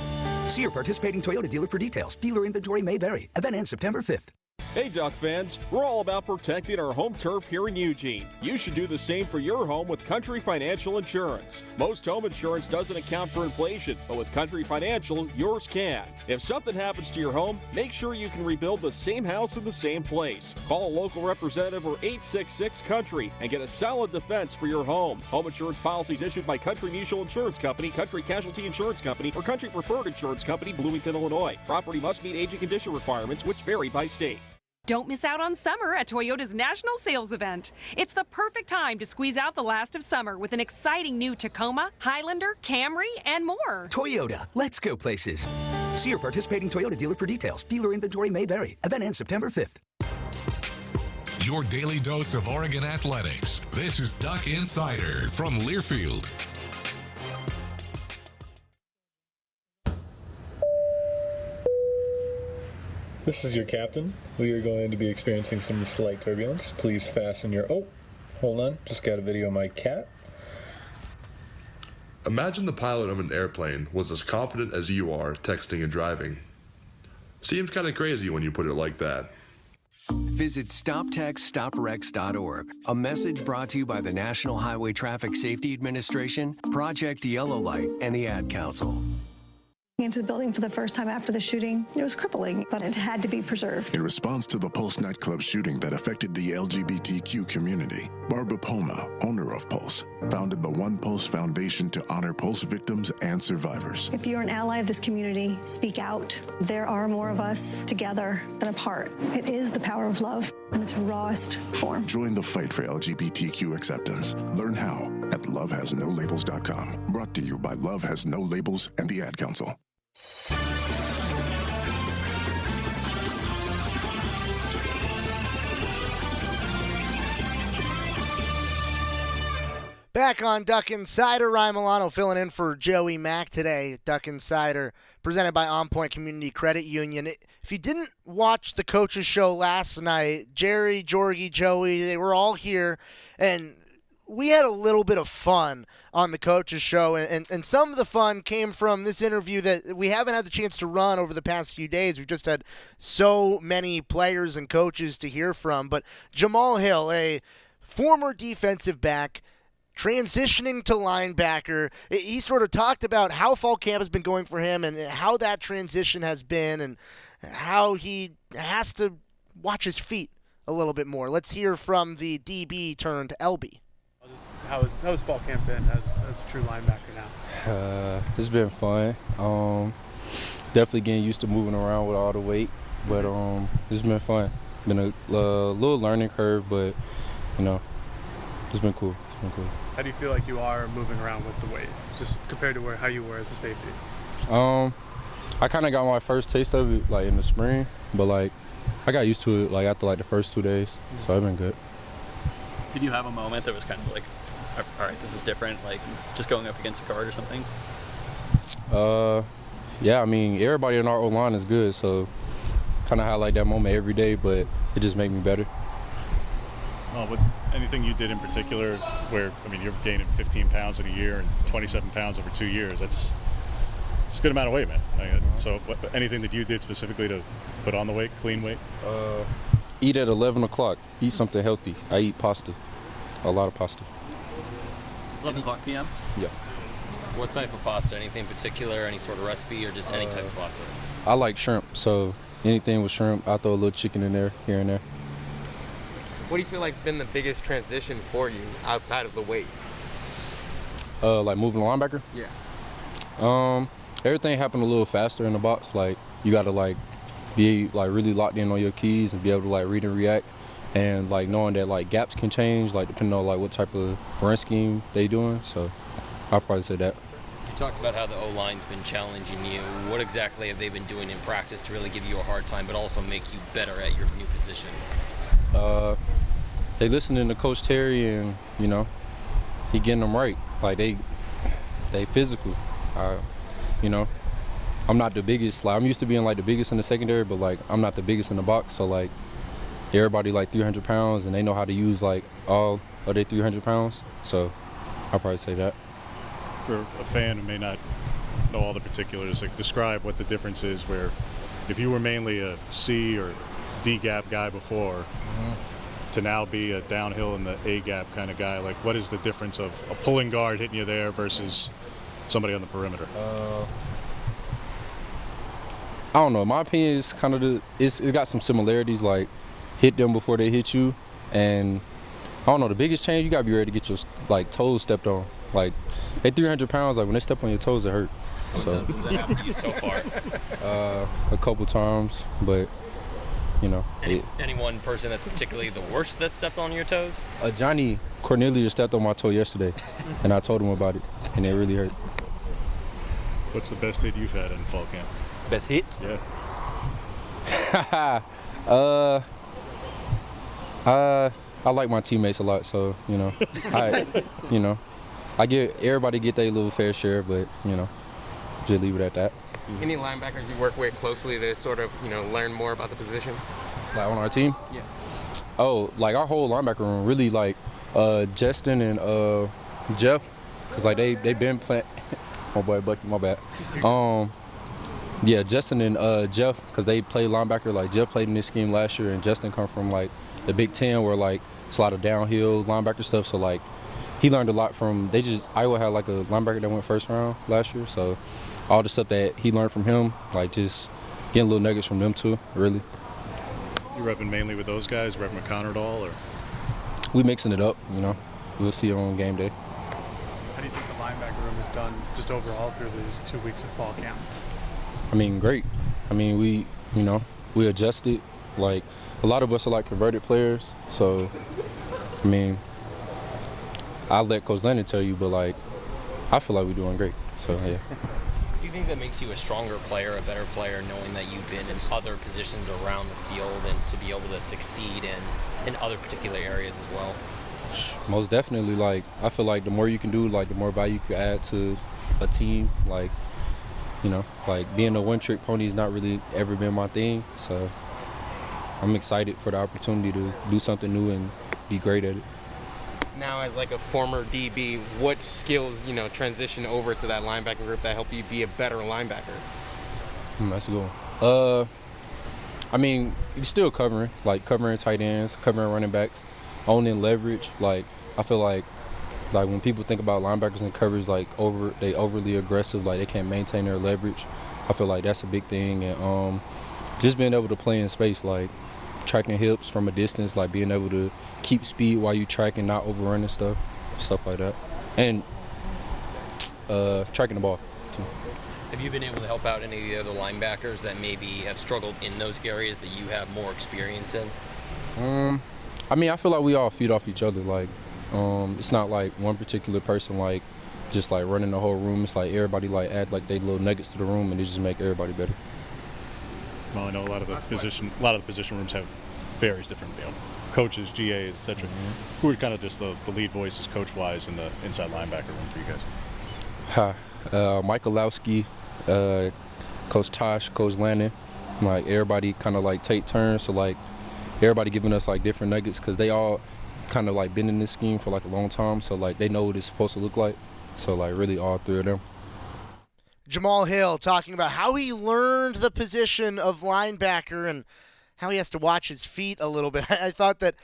See your participating Toyota dealer for details. Dealer inventory may vary. Event ends September 5th. Hey Duck fans, we're all about protecting our home turf here in Eugene. You should do the same for your home with Country Financial Insurance. Most home insurance doesn't account for inflation, but with Country Financial, yours can. If something happens to your home, make sure you can rebuild the same house in the same place. Call a local representative or 866-COUNTRY and get a solid defense for your home. Home insurance policies issued by Country Mutual Insurance Company, Country Casualty Insurance Company, or Country Preferred Insurance Company, Bloomington, Illinois. Property must meet age and condition requirements, which vary by state. Don't miss out on summer at Toyota's national sales event. It's the perfect time to squeeze out the last of summer with an exciting new Tacoma, Highlander, Camry, and more. Toyota, let's go places. See your participating Toyota dealer for details. Dealer inventory may vary. Event ends September 5th. Your daily dose of Oregon athletics. This is Duck Insider from Learfield. This is your captain. We are going to be experiencing some slight turbulence. Please fasten your... Oh, hold on. Just got a video of my cat. Imagine the pilot of an airplane was as confident as you are texting and driving. Seems kind of crazy when you put it like that. Visit StopTextStopWrecks.org. A message brought to you by the National Highway Traffic Safety Administration, Project Yellow Light, and the Ad Council. Into the building for the first time after the shooting. It was crippling, but it had to be preserved. In response to the Pulse nightclub shooting that affected the LGBTQ community, Barbara Poma, owner of Pulse, founded the One Pulse Foundation to honor Pulse victims and survivors. If you're an ally of this community, speak out. There are more of us together than apart. It is the power of love in its rawest form. Join the fight for LGBTQ acceptance. Learn how at lovehasnolabels.com. Brought to you by Love Has No Labels and the Ad Council. Back on Duck Insider, Ryan Milano filling in for Joey Mack today. Duck Insider, presented by OnPoint Community Credit Union. If you didn't watch the coaches show last night, Jerry, Jorgie, Joey, they were all here, and we had a little bit of fun on the coaches show, and some of the fun came from this interview that we haven't had the chance to run over the past few days. We've just had so many players and coaches to hear from. But Jamal Hill, a former defensive back, transitioning to linebacker, he sort of talked about how fall camp has been going for him and how that transition has been and how he has to watch his feet a little bit more. Let's hear from the DB turned LB. How's fall camp been as a true linebacker now? It's been fun. Definitely getting used to moving around with all the weight, but it's been fun. Been a little learning curve, but it's been cool. How do you feel like you are moving around with the weight, just compared to how you were as a safety? I kind of got my first taste of it in the spring, but I got used to it after the first 2 days, so it's been good. Did you have a moment that was kind of all right, this is different, just going up against a guard or something? Yeah, I mean, everybody in our O-line is good, so kind of had that moment every day, but it just made me better. But anything you did in particular where, you're gaining 15 pounds in a year and 27 pounds over 2 years, it's a good amount of weight, man. So anything that you did specifically to put on the weight, clean weight? Eat at 11 o'clock. Eat something healthy. I eat pasta. A lot of pasta. 11 o'clock p.m.? Yeah. What type of pasta? Anything in particular? Any sort of recipe or just any type of pasta? I like shrimp, so anything with shrimp, I throw a little chicken in there, here and there. What do you feel like has been the biggest transition for you outside of the weight? Moving the linebacker? Yeah. Everything happened a little faster in the box. You got to be really locked in on your keys and be able to read and react, and knowing that gaps can change depending on what type of run scheme they doing. So I'll probably say that. You talked about how the O-line's been challenging you. What exactly have they been doing in practice to really give you a hard time, but also make you better at your new position? They listening to Coach Terry, and he getting them right. They physical. I'm not the biggest. I'm used to being the biggest in the secondary, but I'm not the biggest in the box. So everybody 300 pounds, and they know how to use all of their 300 pounds. So I'll probably say that. For a fan who may not know all the particulars, describe what the difference is. Where if you were mainly a C or D-gap guy before to now be a downhill in the A-gap kind of guy? Like, what is the difference of a pulling guard hitting you there versus somebody on the perimeter? I don't know. My opinion is kind of it's got some similarities, like hit them before they hit you. And I don't know, the biggest change, you got to be ready to get your toes stepped on. Like, they 300 pounds, like when they step on your toes, it hurt. So, Does that happen to you so far? A couple times, but, you know. Any one person that's particularly the worst that stepped on your toes? Johnny Cornelius stepped on my toe yesterday, and I told him about it, and it really hurt. What's the best hit you've had in fall camp? Best hit? Yeah. I like my teammates a lot, so, you know, I get everybody get their little fair share, but, you know, just leave it at that. Any linebackers you work with closely to sort of, learn more about the position? Like on our team? Yeah. Oh, like our whole linebacker room, really, like Justin and Jeff, because like they been playing. Oh boy, Bucky, my bad. Yeah, Justin and Jeff, because they played linebacker. Like Jeff played in this scheme last year, and Justin come from like the Big Ten, where like it's a lot of downhill linebacker stuff. So like he learned a lot from. Iowa had like a linebacker that went first round last year, so all the stuff that he learned from him, like just getting little nuggets from them too, really. You repping mainly with those guys, repping McConnor at all, or? We mixing it up, you know. We'll see on game day. How do you think the linebacker room has done just overall through these 2 weeks of fall camp? I mean, great. I mean, we adjusted. Like, a lot of us are like converted players. So, I mean, I'll let Coach Lanning tell you, but like, I feel like we're doing great. So, yeah. Do you think that makes you a stronger player, a better player, knowing that you've been in other positions around the field and to be able to succeed in other particular areas as well? Most definitely. Like, I feel like the more you can do, like, the more value you can add to a team. Like, you know, like being a one-trick pony has not really ever been my thing. So I'm excited for the opportunity to do something new and be great at it. Now, as like a former DB, what skills, transition over to that linebacking group that help you be a better linebacker? That's a good one. I mean, you're still covering tight ends, covering running backs, owning leverage. Like, I feel like when people think about linebackers and coverage, they overly aggressive, like they can't maintain their leverage. I feel like that's a big thing, and just being able to play in space, like tracking hips from a distance, like being able to keep speed while you tracking, not overrunning stuff like that, and tracking the ball too. Have you been able to help out any of the other linebackers that maybe have struggled in those areas that you have more experience in? I mean, I feel like we all feed off each other. Like, it's not like one particular person like just like running the whole room. It's like everybody like add like they little nuggets to the room, and they just make everybody better. Well, I know a lot of the position rooms have various different, coaches, GAs, etc. Who are kind of just the lead voices, coach-wise, in the inside linebacker room for you guys? Mike Olowski, Coach Tosh, Coach Lanning. Like everybody kind of like take turns. So like everybody giving us like different nuggets, because they all kind of like been in this scheme for like a long time. So like they know what it's supposed to look like. So like really all three of them. Jamal Hill talking about how he learned the position of linebacker and how he has to watch his feet a little bit. I thought that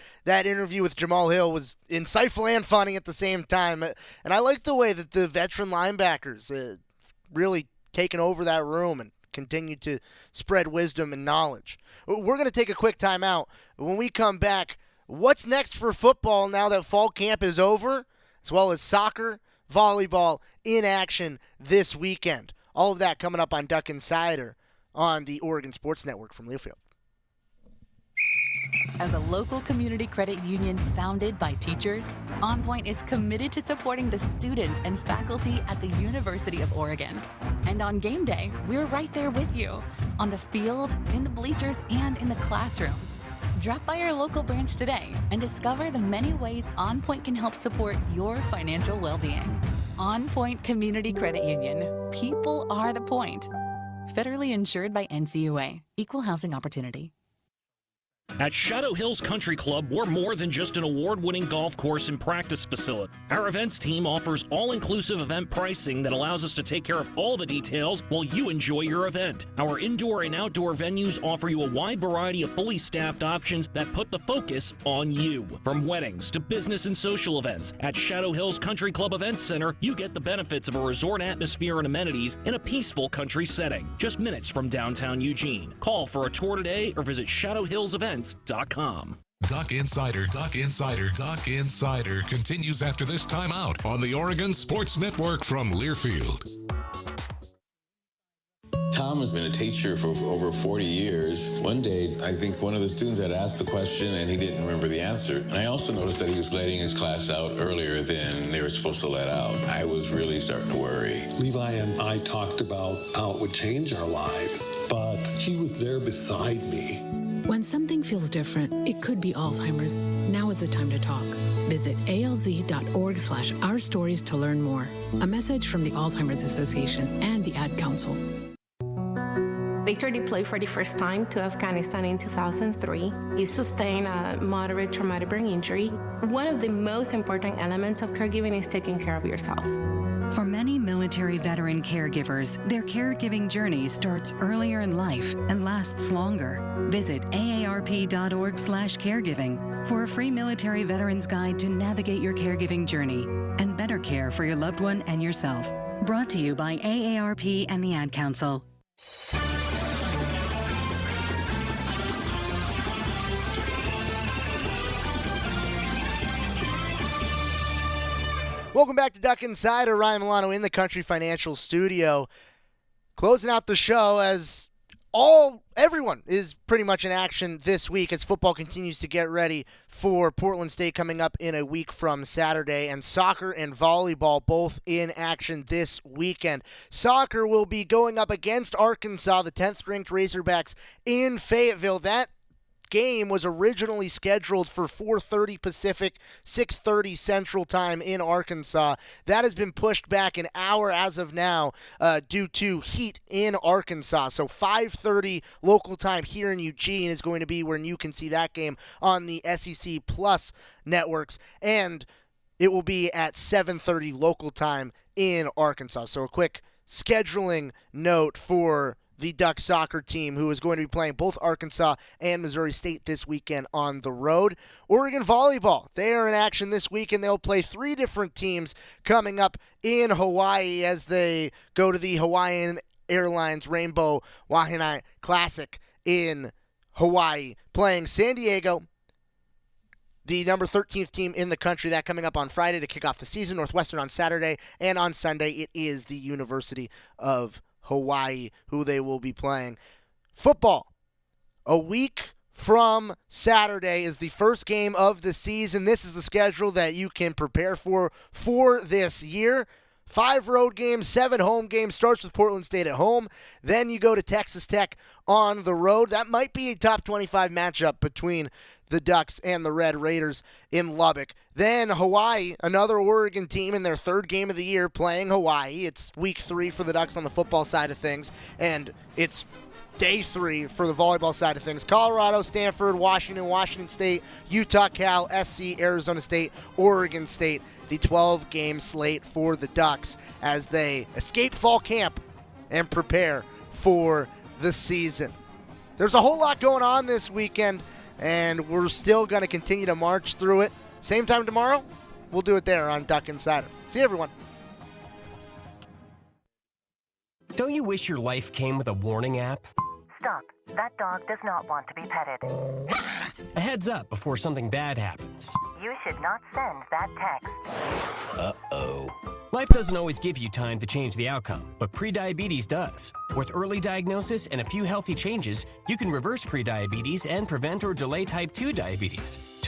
interview with Jamal Hill was insightful and funny at the same time. And I like the way that the veteran linebackers really taken over that room and continue to spread wisdom and knowledge. We're going to take a quick time out. When we come back, what's next for football now that fall camp is over, as well as soccer, volleyball in action this weekend? All of that coming up on Duck Insider on the Oregon Sports Network from Learfield. As a local community credit union founded by teachers, OnPoint is committed to supporting the students and faculty at the University of Oregon. And on game day, we're right there with you, on the field, in the bleachers, and in the classrooms. Drop by our local branch today and discover the many ways OnPoint can help support your financial well-being. OnPoint Community Credit Union. People are the point. Federally insured by NCUA. Equal housing opportunity. At Shadow Hills Country Club, we're more than just an award-winning golf course and practice facility. Our events team offers all-inclusive event pricing that allows us to take care of all the details while you enjoy your event. Our indoor and outdoor venues offer you a wide variety of fully staffed options that put the focus on you. From weddings to business and social events, at Shadow Hills Country Club Events Center, you get the benefits of a resort atmosphere and amenities in a peaceful country setting, just minutes from downtown Eugene. Call for a tour today or visit shadowhillsevents.com. Duck Insider continues after this timeout on the Oregon Sports Network from Learfield. Tom has been a teacher for over 40 years. One day, I think one of the students had asked the question and he didn't remember the answer. And I also noticed that he was letting his class out earlier than they were supposed to let out. I was really starting to worry. Levi and I talked about how it would change our lives, but he was there beside me. When something feels different, it could be Alzheimer's. Now is the time to talk. Visit alz.org/ourstories to learn more. A message from the Alzheimer's Association and the Ad Council. Victor deployed for the first time to Afghanistan in 2003. He sustained a moderate traumatic brain injury. One of the most important elements of caregiving is taking care of yourself. For many military veteran caregivers, their caregiving journey starts earlier in life and lasts longer. Visit aarp.org/caregiving for a free military veterans guide to navigate your caregiving journey and better care for your loved one and yourself. Brought to you by AARP and the Ad Council. Welcome back to Duck Insider. Ryan Milano in the Country Financial Studio. Closing out the show as everyone is pretty much in action this week as football continues to get ready for Portland State coming up in a week from Saturday, and soccer and volleyball both in action this weekend. Soccer will be going up against Arkansas, the 10th-ranked Razorbacks in Fayetteville. That game was originally scheduled for 4:30 Pacific, 6:30 Central Time in Arkansas. That has been pushed back an hour as of now due to heat in Arkansas. So 5:30 local time here in Eugene is going to be when you can see that game on the SEC Plus networks, and it will be at 7:30 local time in Arkansas. So a quick scheduling note for the Duck soccer team, who is going to be playing both Arkansas and Missouri State this weekend on the road. Oregon volleyball, they are in action this week, and they'll play 3 different teams coming up in Hawaii as they go to the Hawaiian Airlines Rainbow Wahine Classic in Hawaii, playing San Diego, the number 13th team in the country. That coming up on Friday to kick off the season. Northwestern on Saturday, and on Sunday it is the University of Hawaii who they will be playing. Football, a week from Saturday is the first game of the season. This is the schedule that you can prepare for this year. 5 road games, 7 home games. Starts with Portland State at home. Then you go to Texas Tech on the road. That might be a top 25 matchup between the Ducks and the Red Raiders in Lubbock. Then Hawaii, another Oregon team in their 3rd game of the year playing Hawaii. It's week 3 for the Ducks on the football side of things, and it's day 3 for the volleyball side of things. Colorado, Stanford, Washington State, Utah, Cal, SC, Arizona State, Oregon State. The 12-game slate for the Ducks as they escape fall camp and prepare for the season. There's a whole lot going on this weekend, and we're still going to continue to march through it. Same time tomorrow, we'll do it there on Duck Insider. See you, everyone. Don't you wish your life came with a warning app? Stop. That dog does not want to be petted. A heads up before something bad happens. You should not send that text. Uh-oh. Life doesn't always give you time to change the outcome, but prediabetes does. With early diagnosis and a few healthy changes, you can reverse prediabetes and prevent or delay type 2 diabetes.